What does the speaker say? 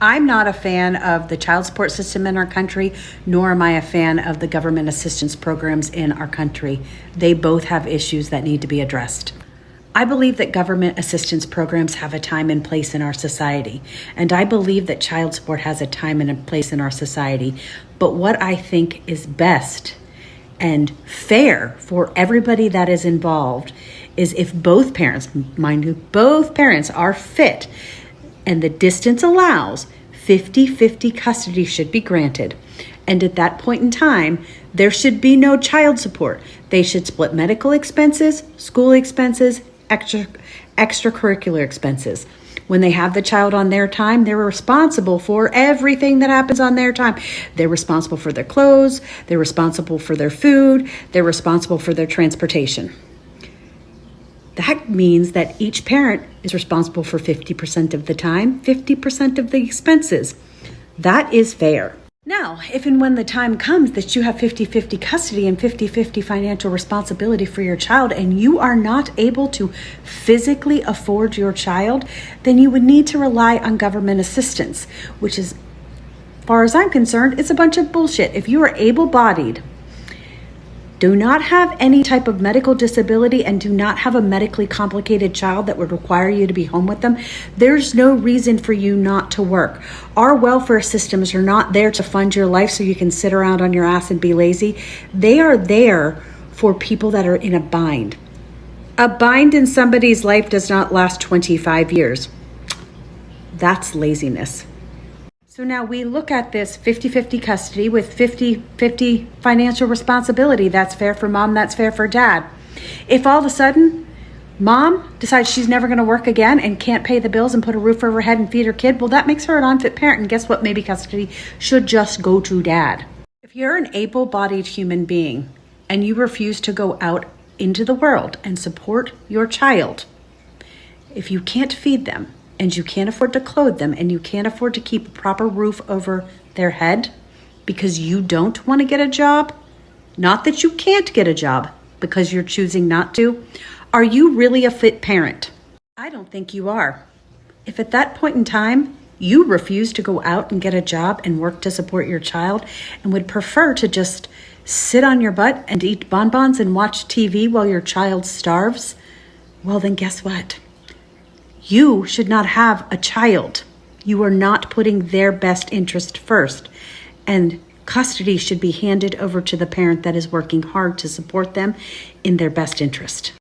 I'm not a fan of the child support system in our country, nor am I a fan of the government assistance programs in our country. They both have issues that need to be addressed. I believe that government assistance programs have a time and place in our society, and I believe that child support has a time and a place in our society. But what I think is best and fair for everybody that is involved is if both parents, mind you, both parents are fit and the distance allows, 50-50 custody should be granted. And at that point in time, there should be no child support. They should split medical expenses, school expenses, extracurricular expenses. When they have the child on their time, they're responsible for everything that happens on their time. They're responsible for their clothes, they're responsible for their food, they're responsible for their transportation. That means that each parent is responsible for 50% of the time, 50% of the expenses. That is fair. Now, if and when the time comes that you have 50-50 custody and 50-50 financial responsibility for your child and you are not able to physically afford your child, then you would need to rely on government assistance, which is, as far as I'm concerned, it's a bunch of bullshit. If you are able-bodied, do not have any type of medical disability, and do not have a medically complicated child that would require you to be home with them, there's no reason for you not to work. Our welfare systems are not there to fund your life so you can sit around on your ass and be lazy. They are there for people that are in a bind. A bind in somebody's life does not last 25 years. That's laziness. So now we look at this 50-50 custody with 50-50 financial responsibility. That's fair for mom, that's fair for dad. If all of a sudden mom decides she's never going to work again and can't pay the bills and put a roof over her head and feed her kid, well, that makes her an unfit parent. And guess what? Maybe custody should just go to dad. If you're an able-bodied human being and you refuse to go out into the world and support your child, if you can't feed them, and you can't afford to clothe them, and you can't afford to keep a proper roof over their head because you don't want to get a job, not that you can't get a job because you're choosing not to, are you really a fit parent? I don't think you are. If at that point in time, you refuse to go out and get a job and work to support your child and would prefer to just sit on your butt and eat bonbons and watch TV while your child starves, well, then guess what? You should not have a child. You are not putting their best interest first. And custody should be handed over to the parent that is working hard to support them in their best interest.